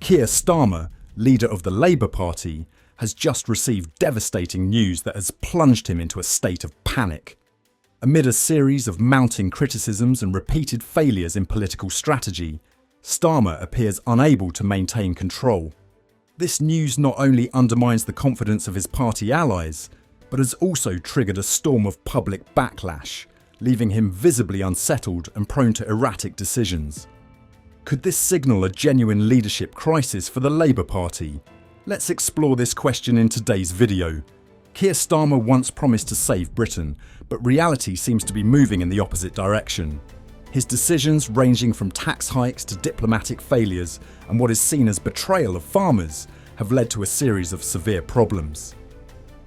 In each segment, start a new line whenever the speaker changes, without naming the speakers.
Keir Starmer, leader of the Labour Party, has just received devastating news that has plunged him into a state of panic. Amid a series of mounting criticisms and repeated failures in political strategy, Starmer appears unable to maintain control. This news not only undermines the confidence of his party allies, but has also triggered a storm of public backlash, leaving him visibly unsettled and prone to erratic decisions. Could this signal a genuine leadership crisis for the Labour Party? Let's explore this question in today's video. Keir Starmer once promised to save Britain, but reality seems to be moving in the opposite direction. His decisions, ranging from tax hikes to diplomatic failures and what is seen as betrayal of farmers, have led to a series of severe problems.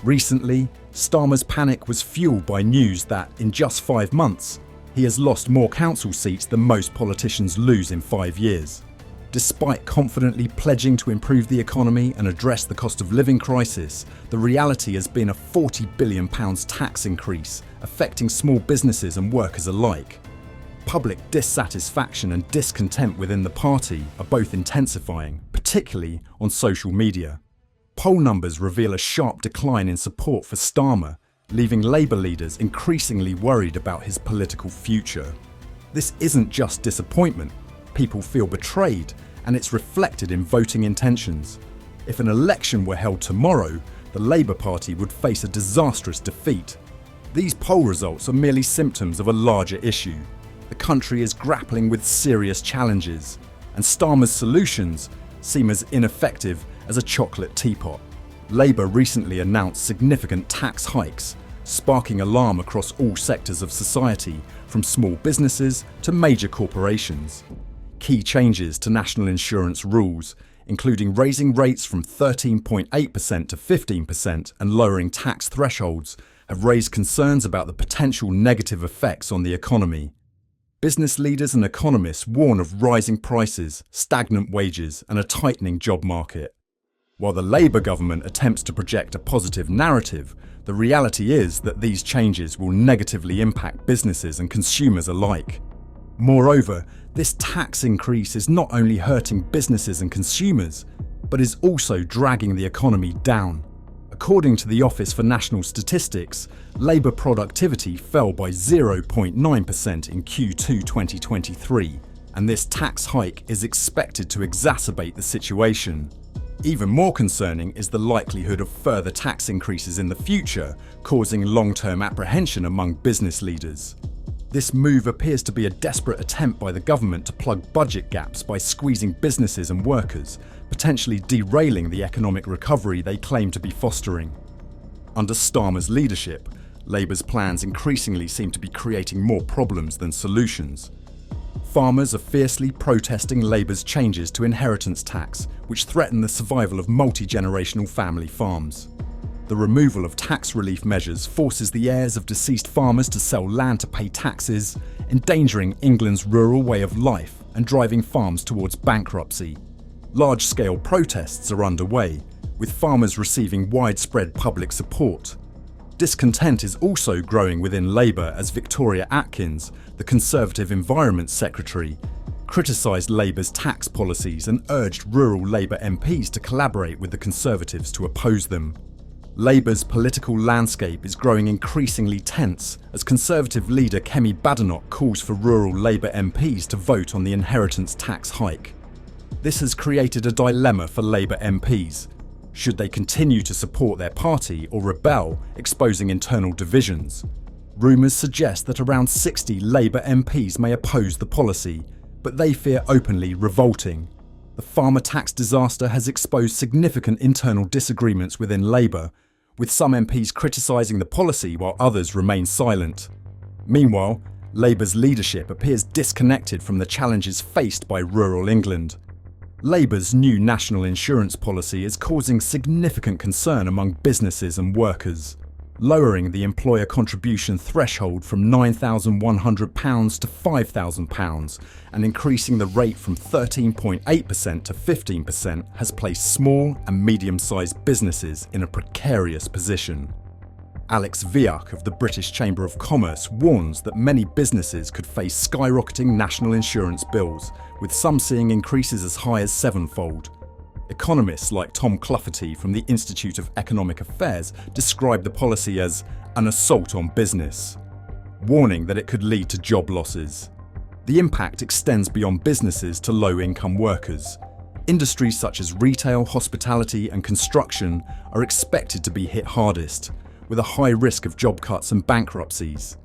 Recently, Starmer's panic was fueled by news that, in just 5 months, he has lost more council seats than most politicians lose in 5 years. Despite confidently pledging to improve the economy and address the cost of living crisis, the reality has been a £40 billion tax increase, affecting small businesses and workers alike. Public dissatisfaction and discontent within the party are both intensifying, particularly on social media. Poll numbers reveal a sharp decline in support for Starmer, leaving Labour leaders increasingly worried about his political future. This isn't just disappointment. People feel betrayed, and it's reflected in voting intentions. If an election were held tomorrow, the Labour Party would face a disastrous defeat. These poll results are merely symptoms of a larger issue. The country is grappling with serious challenges, and Starmer's solutions seem as ineffective as a chocolate teapot. Labour recently announced significant tax hikes, sparking alarm across all sectors of society, from small businesses to major corporations. Key changes to national insurance rules, including raising rates from 13.8% to 15% and lowering tax thresholds, have raised concerns about the potential negative effects on the economy. Business leaders and economists warn of rising prices, stagnant wages, and a tightening job market. While the Labour government attempts to project a positive narrative, the reality is that these changes will negatively impact businesses and consumers alike. Moreover, this tax increase is not only hurting businesses and consumers, but is also dragging the economy down. According to the Office for National Statistics, Labour productivity fell by 0.9% in Q2 2023, and this tax hike is expected to exacerbate the situation. Even more concerning is the likelihood of further tax increases in the future, causing long-term apprehension among business leaders. This move appears to be a desperate attempt by the government to plug budget gaps by squeezing businesses and workers, potentially derailing the economic recovery they claim to be fostering. Under Starmer's leadership, Labour's plans increasingly seem to be creating more problems than solutions. Farmers are fiercely protesting Labour's changes to inheritance tax, which threaten the survival of multi-generational family farms. The removal of tax relief measures forces the heirs of deceased farmers to sell land to pay taxes, endangering England's rural way of life and driving farms towards bankruptcy. Large-scale protests are underway, with farmers receiving widespread public support. Discontent is also growing within Labour as Victoria Atkins, the Conservative Environment Secretary, criticised Labour's tax policies and urged rural Labour MPs to collaborate with the Conservatives to oppose them. Labour's political landscape is growing increasingly tense as Conservative leader Kemi Badenoch calls for rural Labour MPs to vote on the inheritance tax hike. This has created a dilemma for Labour MPs. Should they continue to support their party or rebel, exposing internal divisions? Rumours suggest that around 60 Labour MPs may oppose the policy, but they fear openly revolting. The farmer tax disaster has exposed significant internal disagreements within Labour, with some MPs criticising the policy while others remain silent. Meanwhile, Labour's leadership appears disconnected from the challenges faced by rural England. Labour's new national insurance policy is causing significant concern among businesses and workers, lowering the employer contribution threshold from £9,100 to £5,000 and increasing the rate from 13.8% to 15% has placed small and medium-sized businesses in a precarious position. Alex Viak of the British Chamber of Commerce warns that many businesses could face skyrocketing national insurance bills, with some seeing increases as high as 7-fold. Economists like Tom Clufferty from the Institute of Economic Affairs describe the policy as an assault on business, warning that it could lead to job losses. The impact extends beyond businesses to low-income workers. Industries such as retail, hospitality and construction are expected to be hit hardest, with a high risk of job cuts and bankruptcies.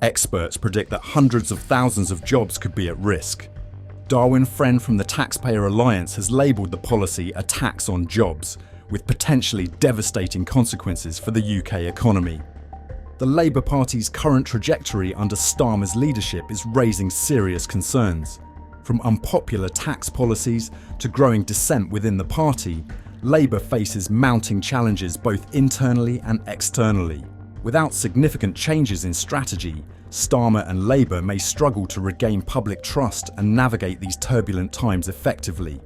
Experts predict that hundreds of thousands of jobs could be at risk. Darwin Friend from the Taxpayer Alliance has labelled the policy a tax on jobs, with potentially devastating consequences for the UK economy. The Labour Party's current trajectory under Starmer's leadership is raising serious concerns. From unpopular tax policies to growing dissent within the party, Labour faces mounting challenges both internally and externally. Without significant changes in strategy, Starmer and Labour may struggle to regain public trust and navigate these turbulent times effectively.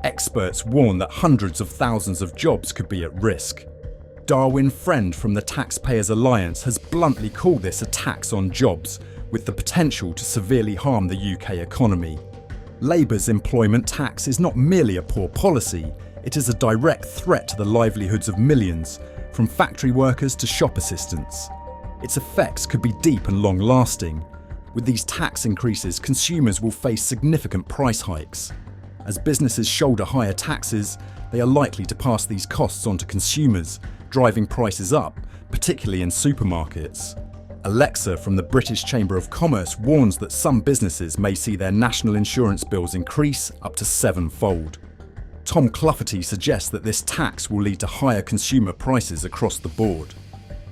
Experts warn that hundreds of thousands of jobs could be at risk. Darwin Friend from the Taxpayers Alliance has bluntly called this a tax on jobs, with the potential to severely harm the UK economy. Labour's employment tax is not merely a poor policy, it is a direct threat to the livelihoods of millions, from factory workers to shop assistants. Its effects could be deep and long-lasting. With these tax increases, consumers will face significant price hikes. As businesses shoulder higher taxes, they are likely to pass these costs on to consumers, driving prices up, particularly in supermarkets. Alexa from the British Chamber of Commerce warns that some businesses may see their national insurance bills increase up to 7-fold. Tom Clufferty suggests that this tax will lead to higher consumer prices across the board.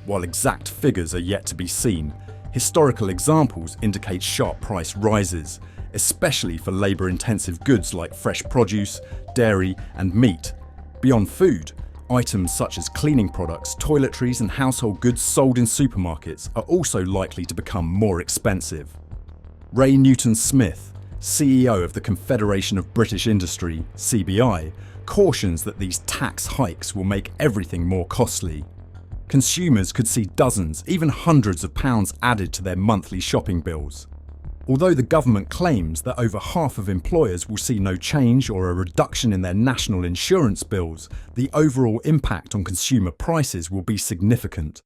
While exact figures are yet to be seen, historical examples indicate sharp price rises, especially for labour-intensive goods like fresh produce, dairy and meat. Beyond food, items such as cleaning products, toiletries and household goods sold in supermarkets are also likely to become more expensive. Ray Newton-Smith, CEO of the Confederation of British Industry, CBI, cautions that these tax hikes will make everything more costly. Consumers could see dozens, even hundreds of pounds added to their monthly shopping bills. Although the government claims that over half of employers will see no change or a reduction in their national insurance bills, the overall impact on consumer prices will be significant.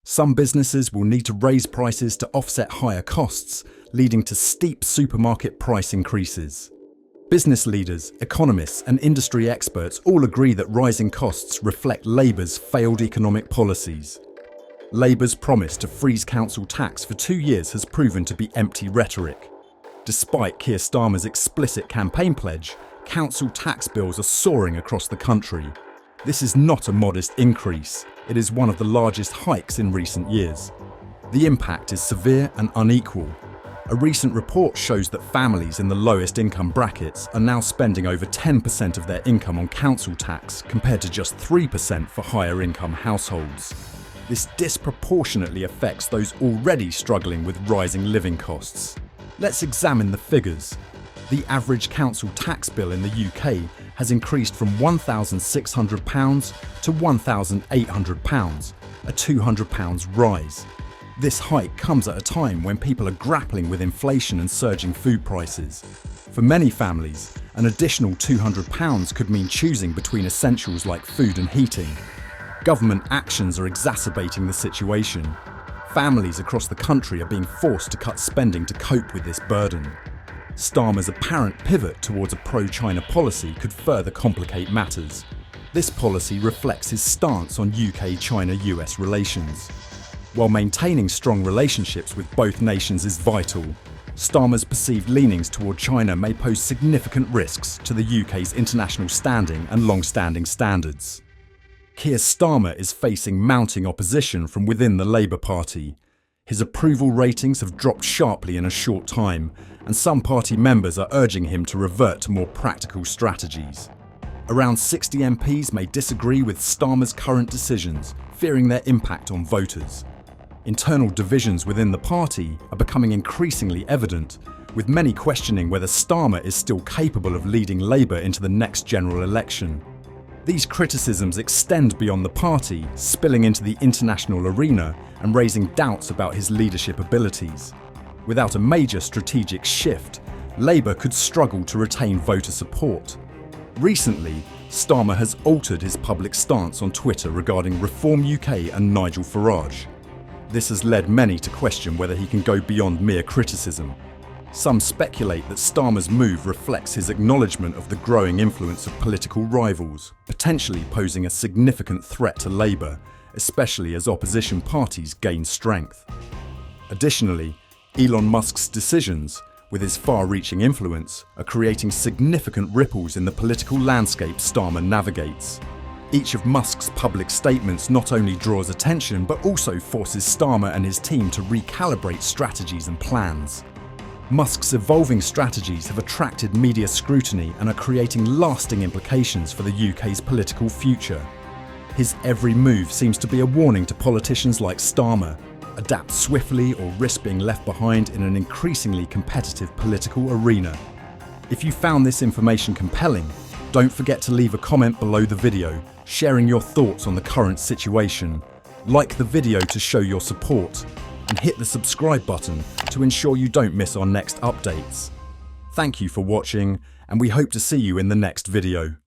Some businesses will need to raise prices to offset higher costs, leading to steep supermarket price increases. Business leaders, economists and industry experts all agree that rising costs reflect Labour's failed economic policies. Labour's promise to freeze council tax for 2 years has proven to be empty rhetoric. Despite Keir Starmer's explicit campaign pledge, council tax bills are soaring across the country. This is not a modest increase, it is one of the largest hikes in recent years. The impact is severe and unequal. A recent report shows that families in the lowest income brackets are now spending over 10% of their income on council tax compared to just 3% for higher income households. This disproportionately affects those already struggling with rising living costs. Let's examine the figures. The average council tax bill in the UK has increased from £1,600 to £1,800, a £200 rise. This hike comes at a time when people are grappling with inflation and surging food prices. For many families, an additional £200 could mean choosing between essentials like food and heating. Government actions are exacerbating the situation. Families across the country are being forced to cut spending to cope with this burden. Starmer's apparent pivot towards a pro-China policy could further complicate matters. This policy reflects his stance on UK-China-US relations. While maintaining strong relationships with both nations is vital, Starmer's perceived leanings toward China may pose significant risks to the UK's international standing and long-standing standards. Keir Starmer is facing mounting opposition from within the Labour Party. His approval ratings have dropped sharply in a short time, and some party members are urging him to revert to more practical strategies. Around 60 MPs may disagree with Starmer's current decisions, fearing their impact on voters. Internal divisions within the party are becoming increasingly evident, with many questioning whether Starmer is still capable of leading Labour into the next general election. These criticisms extend beyond the party, spilling into the international arena and raising doubts about his leadership abilities. Without a major strategic shift, Labour could struggle to retain voter support. Recently, Starmer has altered his public stance on Twitter regarding Reform UK and Nigel Farage. This has led many to question whether he can go beyond mere criticism. Some speculate that Starmer's move reflects his acknowledgement of the growing influence of political rivals, potentially posing a significant threat to Labour, especially as opposition parties gain strength. Additionally, Elon Musk's decisions, with his far-reaching influence, are creating significant ripples in the political landscape Starmer navigates. Each of Musk's public statements not only draws attention but also forces Starmer and his team to recalibrate strategies and plans. Musk's evolving strategies have attracted media scrutiny and are creating lasting implications for the UK's political future. His every move seems to be a warning to politicians like Starmer: adapt swiftly or risk being left behind in an increasingly competitive political arena. If you found this information compelling, don't forget to leave a comment below the video, sharing your thoughts on the current situation. Like the video to show your support, and hit the subscribe button to ensure you don't miss our next updates. Thank you for watching, and we hope to see you in the next video.